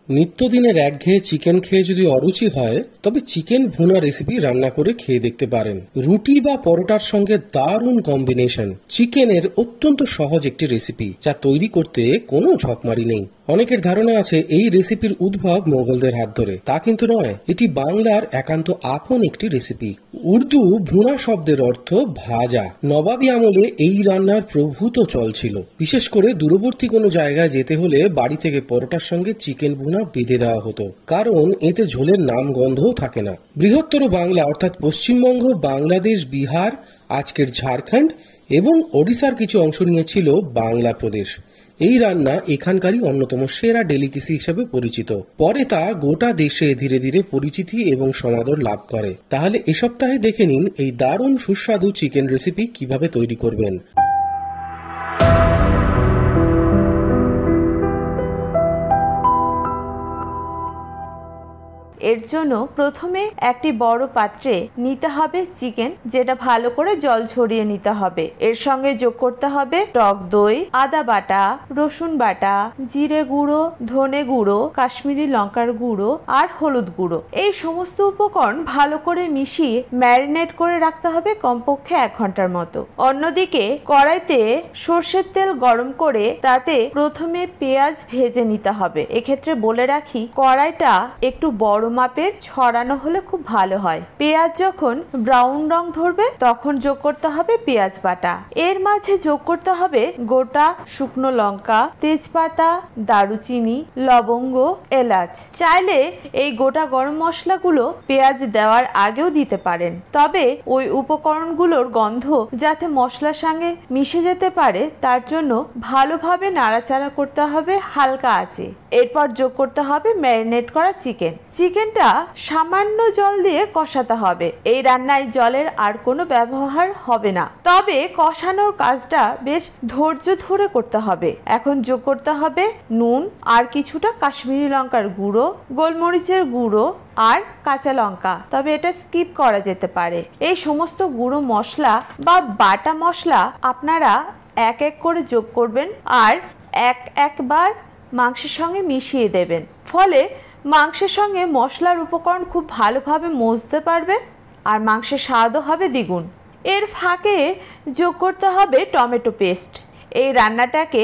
নিত্যদিনের একঘেয়ে চিকেন খেয়ে যদি অরুচি হয় তবে চিকেন ভুনা রেসিপি রান্না করে খেয়ে দেখতে পারেন। রুটি বা পরোটার সঙ্গে দারুণ কম্বিনেশন। চিকেনের অত্যন্ত সহজ একটি রেসিপি যা তৈরি করতে কোনো ঝকমারি নেই। অনেকের ধারণা আছে এই রেসিপির উদ্ভব মোগলদের হাত ধরে, তা কিন্তু নয়। এটি বাংলার একান্ত আপন একটি রেসিপি। উর্দু ভুনা শব্দের অর্থ ভাজা। নবাবী আমলে এই রান্নার প্রভূত চল ছিল। বিশেষ করে দূরবর্তী কোনো জায়গায় যেতে হলে বাড়ি থেকে পরোটার সঙ্গে চিকেন ভুনা বেঁধে দেওয়া হতো, কারণ এতে ঝোলের নাম গন্ধও থাকে না। বৃহত্তর বাংলা অর্থাৎ পশ্চিমবঙ্গ, বাংলাদেশ, বিহার, আজকের ঝাড়খণ্ড এবং ওড়িশার কিছু অংশ নিয়েছিল বাংলা প্রদেশ। এই রান্না এখানকারই অন্যতম সেরা ডেলিকেসি হিসেবে পরিচিত। পরে তা গোটা দেশে ধীরে ধীরে পরিচিতি এবং সমাদর লাভ করে। তাহলে এ সপ্তাহে দেখে নিন এই দারুণ সুস্বাদু চিকেন রেসিপি কিভাবে তৈরি করবেন। এর জন্য প্রথমে একটি বড় পাত্রে নিতে হবে চিকেন, যেটা ভালো করে জল ঝরিয়ে নিতে হবে। এর সঙ্গে যোগ করতে হবে টক দই, আদা বাটা, রসুন বাটা, জিরে গুঁড়ো, ধনে গুঁড়ো, কাশ্মীরি লঙ্কার গুঁড়ো আর হলুদ গুঁড়ো। এই সমস্ত উপকরণ ভালো করে মিশিয়ে ম্যারিনেট করে রাখতে হবে কমপক্ষে 1 ঘন্টার মতো। অন্যদিকে কড়াইতে সর্ষের তেল গরম করে তাতে প্রথমে পেঁয়াজ ভেজে নিতে হবে। এক্ষেত্রে বলে রাখি, কড়াইটা একটু বড় মাপের ছড়ানো হলে খুব ভালো হয়। পেঁয়াজ যখন ব্রাউন রং ধরবে তখন যোগ করতে হবে পেঁয়াজ বাটা। এর মাঝে যোগ করতে হবে গোটা শুকনো লঙ্কা, তেজপাতা, দারুচিনি, লবঙ্গ, এলাচ। চাইলে এই গোটা গরম মশলাগুলো পেঁয়াজ দেওয়ার আগেও দিতে পারেন, তবে ওই উপকরণগুলোর গন্ধ যাতে মশলার সঙ্গে মিশে যেতে পারে তার জন্য ভালোভাবে নাড়াচাড়া করতে হবে হালকা আঁচে। এরপর যোগ করতে হবে ম্যারিনেট করা চিকেন। চিকেনটা সামান্য জল দিয়ে কষাতে হবে। এই রান্নায় জলের আর কোনো ব্যবহার হবে না, তবে কষানোর কাজটা বেশ ধৈর্য ধরে করতে হবে। এখন যোগ করতে হবে নুন আর কিছুটা কাশ্মীরি লঙ্কার গুঁড়ো, গোলমরিচের গুঁড়ো আর কাঁচা লঙ্কা, তবে এটা স্কিপ করা যেতে পারে। এই সমস্ত গুঁড়ো মশলা বা বাটা মশলা আপনারা এক এক করে যোগ করবেন আর একবার মাংসের সঙ্গে মিশিয়ে দেবেন। ফলে মাংসের সঙ্গে মশলার উপকরণ খুব ভালোভাবে মজতে পারবে আর মাংসের স্বাদও হবে দ্বিগুণ। এর ফাঁকে যোগ করতে হবে টমেটো পেস্ট। এই রান্নাটাকে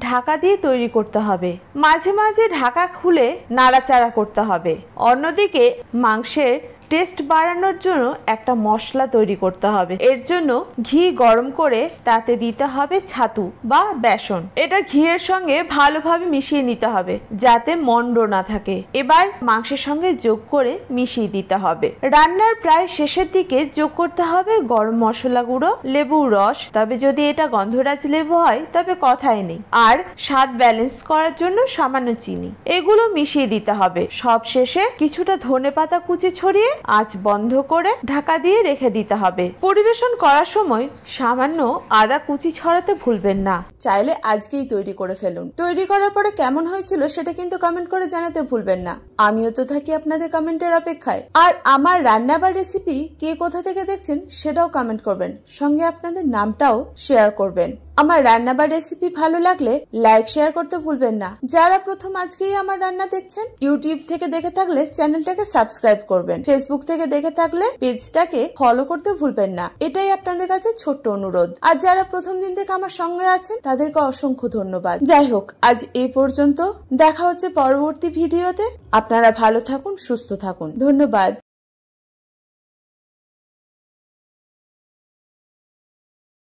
ঢাকা দিয়ে তৈরি করতে হবে। মাঝে মাঝে ঢাকা খুলে নাড়াচাড়া করতে হবে। অন্যদিকে মাংসের টেস্ট বাড়ানোর জন্য একটা মশলা তৈরি করতে হবে। এর জন্য ঘি গরম করে তাতে দিতে হবে ছাতু বা বেসন। এটা ঘিয়ের সঙ্গে ভালোভাবে মিশিয়ে নিতে হবে যাতে মন্ড না থাকে। এবার মাংসের সঙ্গে যোগ করে মিশিয়ে দিতে হবে। রান্নার প্রায় শেষের দিকে যোগ করতে হবে গরম মশলা গুঁড়ো, লেবুর রস, তবে যদি এটা গন্ধরাজ লেবু হয় তবে কথাই নেই, আর স্বাদ ব্যালেন্স করার জন্য সামান্য চিনি। এগুলো মিশিয়ে দিতে হবে। সব শেষে কিছুটা ধনেপাতা কুচি ছড়িয়ে আঁচ বন্ধ করে ঢাকা দিয়ে রেখে দিতে হবে। পরিবেশন করার সময় সামান্য আদা কুচি ছড়াতে ভুলবেন না। চাইলে আজকেই তৈরি করে ফেলুন। তৈরি করার পরে কেমন হয়েছিল সেটা কিন্তু কমেন্ট করে জানাতে ভুলবেন না। আমিও তো থাকি আপনাদের কমেন্টের অপেক্ষায়। আর আমার রান্না বা রেসিপি কে কোথা থেকে দেখছেন সেটাও কমেন্ট করবেন, সঙ্গে আপনাদের নামটাও শেয়ার করবেন। আমার রান্না বা রেসিপি ভালো লাগলে লাইক শেয়ার করতে ভুলবেন না। যারা প্রথম আজকেই আমার রান্না দেখছেন, ইউটিউব থেকে দেখে থাকলে চ্যানেলটাকে সাবস্ক্রাইব করবেন। ফেসবুক থেকে দেখে থাকলে পেজটাকে ফলো করতে ভুলবেন না। এটাই আপনাদের কাছে ছোট্ট অনুরোধ। আর যারা প্রথম দিন থেকে আমার সঙ্গে আছেন তাদেরকে অসংখ্য ধন্যবাদ। যাই হোক, আজ এই পর্যন্ত। দেখা হচ্ছে পরবর্তী ভিডিওতে। আপনারা ভালো থাকুন, সুস্থ থাকুন। ধন্যবাদ।